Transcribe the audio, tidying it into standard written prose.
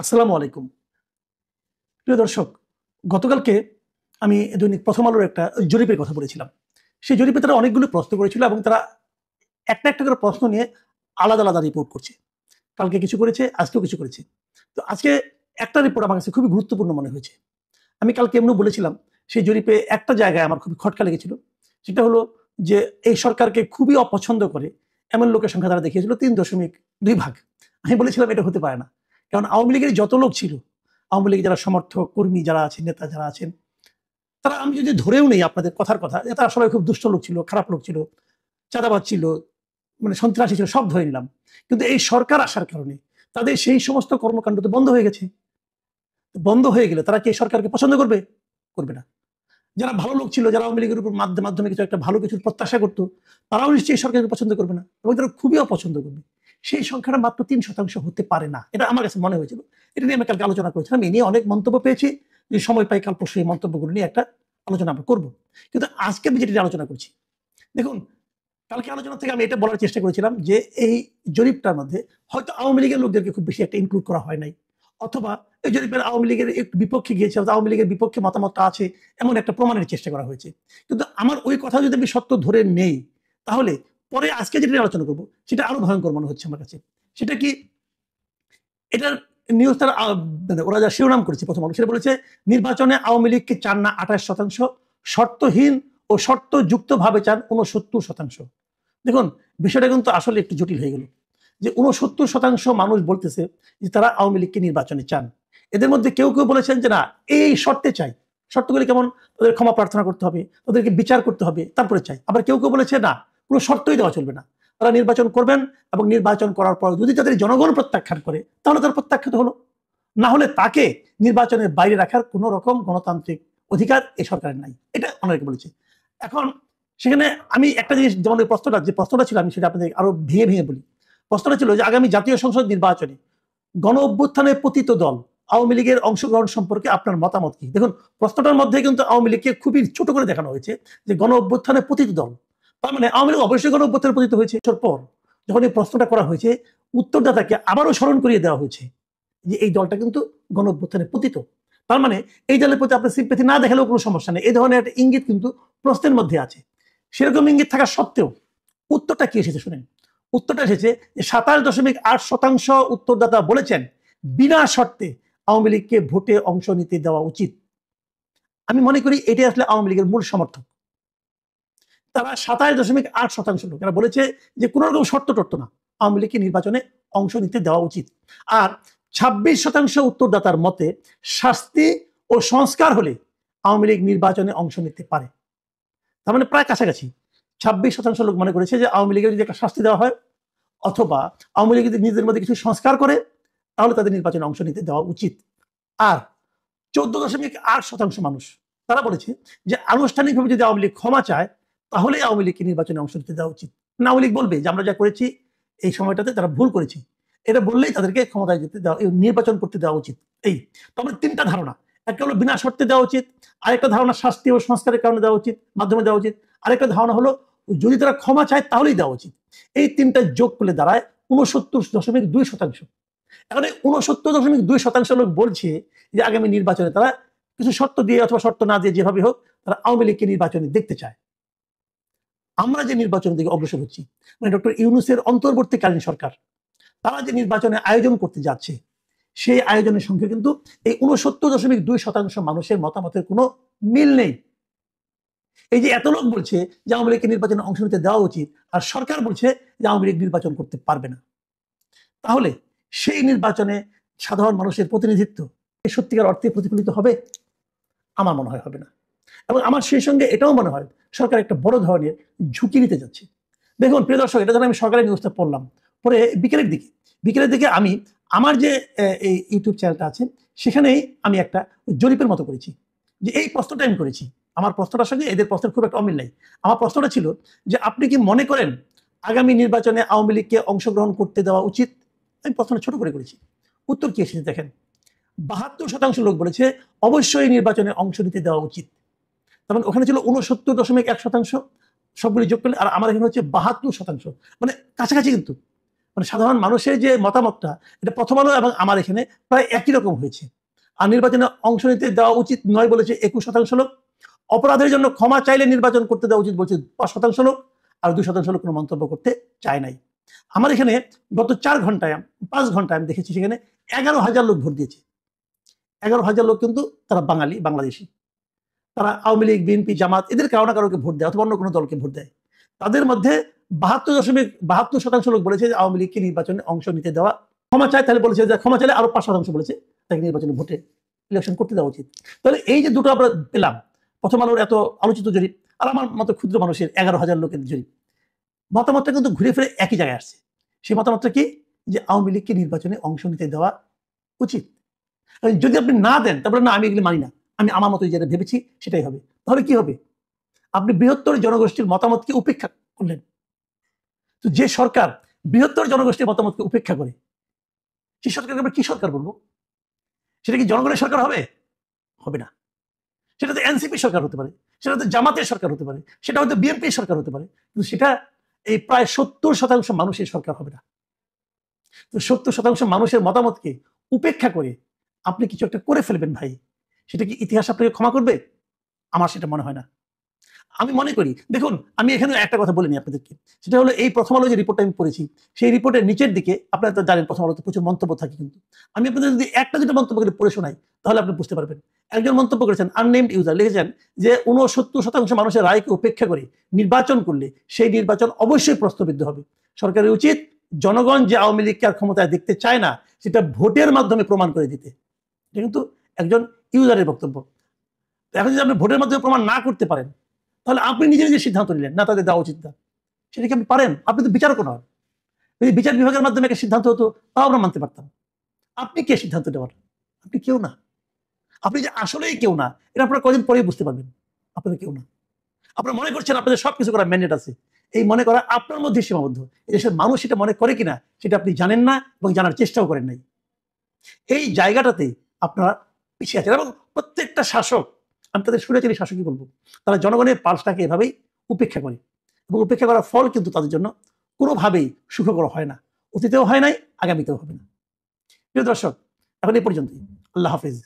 আসসালামু আলাইকুম। প্রিয় দর্শক, গতকালকে আমি দৈনিক প্রথম আলোর একটা জরিপের কথা বলেছিলাম। সেই জরিপে তারা অনেকগুলো প্রশ্ন করেছিল এবং তারা একটা করে প্রশ্ন নিয়ে আলাদা রিপোর্ট করছে। কালকে কিছু করেছে, আজকেও কিছু করেছে। তো আজকে একটা রিপোর্ট আমার কাছে খুবই গুরুত্বপূর্ণ মনে হয়েছে। আমি কালকে এমনিও বলেছিলাম, সেই জরিপে একটা জায়গায় আমার খুবই খটকা লেগেছিল। সেটা হলো যে এই সরকারকে খুবই অপছন্দ করে এমন লোকের সংখ্যা তারা দেখিয়েছিল ৩.২ ভাগ। আমি বলেছিলাম এটা হতে পারে না। কারণ আওয়ামী লীগের যত লোক ছিল, আওয়ামী লীগের যারা সমর্থক, কর্মী যারা আছেন, নেতা যারা আছেন, তারা আমি যদি ধরেও নেই আপনাদের কথার কথা, যে তারা সবাই খুব দুষ্ট লোক ছিল, খারাপ লোক ছিল, চাঁদাবাজ ছিল, মানে সন্ত্রাসী ছিল, সব ধরে নিলাম। কিন্তু এই সরকার আসার কারণে তাদের সেই সমস্ত কর্মকাণ্ড তো বন্ধ হয়ে গেছে। বন্ধ হয়ে গেলে তারা কি এই সরকারকে পছন্দ করবে? করবে না। যারা ভালো লোক ছিল, যারা আওয়ামী লীগের উপর মাধ্যমে কিছু একটা ভালো কিছুর প্রত্যাশা করতো, তারাও নিশ্চয়ই সরকারকে পছন্দ করবে না এবং তারা খুবই অপছন্দ করবে। সেই সংখ্যাটা মাত্র ৩% হতে পারে না, এটা আমার কাছে মনে হয়েছিল। এটা নিয়ে আমি কালকে আলোচনা করেছিলাম, এ নিয়ে অনেক মন্তব্য পেয়েছি। যে সময় পাই কাল পরশু এই মন্তব্যগুলো নিয়ে একটা আলোচনা আমরা করবো। কিন্তু আজকে আমি যেটা নিয়ে আলোচনা করছি, দেখুন, কালকে আলোচনা থেকে আমি এটা বলার চেষ্টা করেছিলাম যে এই জরিপটার মধ্যে হয়তো আওয়ামী লীগের লোকদেরকে খুব বেশি একটা ইনক্লুড করা হয় নাই, অথবা এই জরিপের আওয়ামী লীগের একটু বিপক্ষে গিয়েছে, আওয়ামী লীগের বিপক্ষে মতামতটা আছে এমন একটা প্রমাণের চেষ্টা করা হয়েছে। কিন্তু আমার ওই কথা যদি আমি সত্য ধরে নেই, তাহলে পরে আজকে যেটা নিয়ে আলোচনা করবো সেটা আরো ভয়ঙ্কর মনে হচ্ছে আমার কাছে। সেটা কি? এটার নিউজ তারা মানে ওরা যা শিরোনাম করেছে প্রথম আলো, সেটা বলেছে নির্বাচনে আওয়ামী লীগকে চান না 28%, শর্তহীন ও শর্তযুক্তভাবে চান 69%। দেখুন, বিষয়টা কিন্তু আসলে একটু জটিল হয়ে গেল। যে 69% মানুষ বলতেছে যে তারা আওয়ামী লীগকে নির্বাচনে চান। এদের মধ্যে কেউ বলেছেন যে না, এই শর্তে চাই। শর্তগুলি কেমন? তাদের ক্ষমা প্রার্থনা করতে হবে, তাদেরকে বিচার করতে হবে, তারপরে চাই। আবার কেউ বলেছে না, কোনো শর্তই দেওয়া চলবে না, তারা নির্বাচন করবেন এবং নির্বাচন করার পর যদি তাদের জনগণ প্রত্যাখ্যান করে তাহলে তার প্রত্যাখ্যাত হলো, না হলে তাকে নির্বাচনের বাইরে রাখার কোনো রকম গণতান্ত্রিক অধিকার এই সরকারের নাই। এটা অনেকে বলেছে। এখন সেখানে আমি একটা জিনিস, যেমন ওই প্রশ্নটা ছিল, আমি সেটা আপনাদের আরো ভেঙে বলি। প্রশ্নটা ছিল যে আগামী জাতীয় সংসদ নির্বাচনে গণ অভ্যুত্থানে পতিত দল আওয়ামী লীগের অংশগ্রহণ সম্পর্কে আপনার মতামত কি? দেখুন, প্রশ্নটার মধ্যে কিন্তু আওয়ামী লীগকে খুবই ছোট করে দেখানো হয়েছে যে গণ অভ্যুত্থানে পতিত দল, তার মানে আওয়ামী লীগ অবশ্যই গণ অভ্যুত্থানে পতিত হয়েছে। এর পর যখন এই প্রশ্নটা করা হয়েছে, উত্তরদাতাকে আবারও স্মরণ করিয়ে দেওয়া হয়েছে যে এই দলটা কিন্তু গণ অভ্যুত্থানে পতিত। তার মানে এই দলের প্রতি আপনার সিম্প্যাথি না দেখালেও কোনো সমস্যা নেই, এই ধরনের একটা ইঙ্গিত কিন্তু প্রশ্নের মধ্যে আছে। সেরকম ইঙ্গিত থাকা সত্ত্বেও উত্তরটা কি এসেছে শুনেন। উত্তরটা এসেছে যে 27.8% উত্তরদাতা বলেছেন বিনা শর্তে আওয়ামী লীগকে ভোটে অংশ নিতে দেওয়া উচিত। আমি মনে করি এটাই আসলে আওয়ামী লীগের মূল সমর্থক। তারা 27.8% লোক এরা বলেছে যে কোনো রকম শর্ত টর্ত না, আওয়ামী লীগকে নির্বাচনে অংশ নিতে দেওয়া উচিত। আর 26% উত্তরদাতার মতে শাস্তি ও সংস্কার হলে আওয়ামী লীগ নির্বাচনে অংশ নিতে পারে। তার মানে প্রায় কাছাকাছি। 26% লোক মনে করেছে যে আওয়ামী লীগের যদি একটা শাস্তি দেওয়া হয়, অথবা আওয়ামী লীগ যদি নিজেদের মধ্যে কিছু সংস্কার করে, তাহলে তাদের নির্বাচনে অংশ নিতে দেওয়া উচিত। আর 14.8% মানুষ তারা বলেছে যে আনুষ্ঠানিকভাবে যদি আওয়ামী লীগ ক্ষমা চায়, তাহলে আওয়ামী লীগকে নির্বাচনে অংশ নিতে দেওয়া উচিত। না, আওয়ামী লীগ বলবে যে আমরা যা করেছি এই সময়টাতে তারা ভুল করেছি, এটা বললেই তাদেরকে ক্ষমতায় যেতে দেওয়া, নির্বাচন করতে দেওয়া উচিত। এই তাহলে তিনটা ধারণা। একটা হলো বিনা শর্তে দেওয়া উচিত, আরেকটা ধারণা শাস্তি ও সংস্কারের কারণে দেওয়া উচিত, মাধ্যমে দেওয়া উচিত, আরেকটা ধারণা হলো যদি তারা ক্ষমা চায় তাহলেই দেওয়া উচিত। এই তিনটা যোগ করলে দাঁড়ায় 69.2%। এখন 69.2% লোক বলছে যে আগামী নির্বাচনে তারা কিছু শর্ত দিয়ে অথবা শর্ত না দিয়ে যেভাবে হোক তারা আওয়ামী লীগকে নির্বাচনে দেখতে চায়। আমরা যে নির্বাচনের দিকে অগ্রসর হচ্ছি, মানে ডক্টর ইউনূসের অন্তর্বর্তীকালীন সরকার, তারা যে নির্বাচনে আয়োজন করতে যাচ্ছে, সেই আয়োজনের সঙ্গে কিন্তু এই 69.2% মানুষের মতামতের কোনো মিল নেই। এই যে এত লোক বলছে যে আওয়ামী লীগকে নির্বাচনে অংশ নিতে দেওয়া উচিত, আর সরকার বলছে যে আওয়ামী লীগ নির্বাচন করতে পারবে না, তাহলে সেই নির্বাচনে সাধারণ মানুষের প্রতিনিধিত্ব সত্যিকার অর্থে প্রতিফলিত হবে? আমার মনে হয় হবে না। এবং আমার সেই সঙ্গে এটাও মনে হয় সরকার একটা বড় ধরনের ঝুঁকি নিতে যাচ্ছে। দেখুন প্রিয় দর্শক, এটা যখন আমি সরকারের নিউজটা পড়লাম, পরে বিকেলের দিকে আমি আমার যে এই ইউটিউব চ্যানেলটা আছে সেখানেই আমি একটা জরিপের মতো করেছি, যে এই প্রশ্নটা আমি করেছি। আমার প্রশ্নটার সঙ্গে এদের প্রশ্নের খুব একটা অমিল নাই। আমার প্রশ্নটা ছিল যে আপনি কি মনে করেন আগামী নির্বাচনে আওয়ামী লীগকে অংশগ্রহণ করতে দেওয়া উচিত? আমি প্রশ্নটা ছোট করে করেছি। উত্তর কি এসেছে দেখেন, 72% লোক বলেছে অবশ্যই নির্বাচনে অংশ নিতে দেওয়া উচিত। তার মানে ওখানে ছিল 69.1%, সবগুলি যোগ করলে, আর আমার এখানে হচ্ছে 72%, মানে কাছাকাছি কিন্তু। মানে সাধারণ মানুষের যে মতামতটা, এটা প্রথম আলো এবং আমার এখানে প্রায় একই রকম হয়েছে। আর নির্বাচনে অংশ নিতে দেওয়া উচিত নয় বলেছে 21% লোক, অপরাধের জন্য ক্ষমা চাইলে নির্বাচন করতে দেওয়া উচিত বলছে 5% লোক, আর 2% লোক কোনো মন্তব্য করতে চায় নাই। আমার এখানে গত 5 ঘন্টায় আমি দেখেছি সেখানে 11,000 লোক ভোট দিয়েছে। 11,000 লোক কিন্তু তারা বাঙালি, বাংলাদেশি। তারা আওয়ামী লীগ, বিএনপি, জামাত এদের কারো না কারোকে ভোট দেয় অথবা অন্য কোনো দলকে ভোট দেয়। তাদের মধ্যে 72% লোক বলেছে যে আওয়ামী লীগকে নির্বাচনে অংশ নিতে দেওয়া, ক্ষমা চায় তাহলে বলেছে যে ক্ষমা চাইলে আরো 5% বলেছে তাকে নির্বাচনে ভোটে ইলেকশন করতে দেওয়া উচিত। তাহলে এই যে দুটো আমরা পেলাম, প্রথম আলোর এত আলোচিত জরিপ আর আমার মতো ক্ষুদ্র মানুষের 11,000 লোকের জরিপ, মতামতটা কিন্তু ঘুরে ফিরে একই জায়গায় আসছে। সেই মতামতটা কি? যে আওয়ামী লীগকে নির্বাচনে অংশ নিতে দেওয়া উচিত। যদি আপনি না দেন তারপরে না আমি এগুলি মানি না, আমি আমার মতো যেটা ভেবেছি সেটাই হবে, তাহলে কি হবে? আপনি বৃহত্তর জনগোষ্ঠীর মতামতকে উপেক্ষা করলেন। তো যে সরকার বৃহত্তর জনগোষ্ঠীর মতামতকে উপেক্ষা করে, সেই সরকারকে আমরা কি সরকার বলবো? সেটা কি জনগণের সরকার হবে? হবে না। সেটা তো এনসিপি সরকার হতে পারে, সেটা তো জামাতের সরকার হতে পারে, সেটা হয়তো বিএনপি সরকার হতে পারে, কিন্তু সেটা এই প্রায় 70% মানুষের সরকার হবে না। তো 70% মানুষের মতামতকে উপেক্ষা করে আপনি কিছু একটা করে ফেলবেন ভাই, সেটা কি ইতিহাস আপনাকে ক্ষমা করবে? আমার সেটা মনে হয় না। আমি মনে করি, দেখুন আমি এখানে একটা কথা বলে নিই আপনাদেরকে, সেটা হলো এই প্রথম আলো যে রিপোর্টটা আমি পড়েছি, সেই রিপোর্টের নিচের দিকে আপনারা তো জানেন প্রথম আলোতে প্রচুর মন্তব্য থাকে, কিন্তু আমি আপনাদের যদি একটা দুটো মন্তব্য করে পড়ে শোনাই তাহলে আপনি বুঝতে পারবেন। একজন মন্তব্য করেছেন, আননেমড ইউজার লিখেছেন যে 69% মানুষের রায়কে উপেক্ষা করে নির্বাচন করলে সেই নির্বাচন অবশ্যই প্রশ্নবিদ্ধ হবে। সরকারের উচিত জনগণ যে আওয়ামী লীগকে আর ক্ষমতায় দেখতে চায় না সেটা ভোটের মাধ্যমে প্রমাণ করে দিতে। এটা কিন্তু একজন ইউজারের বক্তব্য। এখন যদি আপনি ভোটের মাধ্যমে প্রমাণ না করতে পারেন তাহলে আপনি নিজে নিজে সিদ্ধান্ত নিলেন না তাদের দেওয়া উচিত না, সেটা কি আপনি পারেন? আপনি তো বিচারক নন। যদি বিচার বিভাগের মাধ্যমে একটা সিদ্ধান্ত হতো তাও আমরা মানতে পারতাম। আপনি কে সিদ্ধান্ত নেওয়ার? আপনি কেউ না। আপনি যে আসলেই কেউ না এটা আপনারা কদিন পরেই বুঝতে পারবেন। আপনারা কেউ না। আপনারা মনে করছেন আপনাদের সবকিছু করার ম্যান্ডেট আছে, এই মনে করা আপনার মধ্যে সীমাবদ্ধ। এদেশের মানুষ সেটা মনে করে কিনা সেটা আপনি জানেন না এবং জানার চেষ্টাও করেন নাই। এই জায়গাটাতে আপনারা পিছিয়ে আছেন এবং প্রত্যেকটা শাসক, আমি তাদের স্বৈরাচারী শাসকই বলবো, তারা জনগণের পালসটাকে এভাবেই উপেক্ষা করে এবং উপেক্ষা করার ফল কিন্তু তাদের জন্য কোনোভাবেই সুখকর হয় না, অতীতেও হয় নাই, আগামীতেও হবে না। প্রিয় দর্শক, এখন এই পর্যন্তই। আল্লাহ হাফেজ।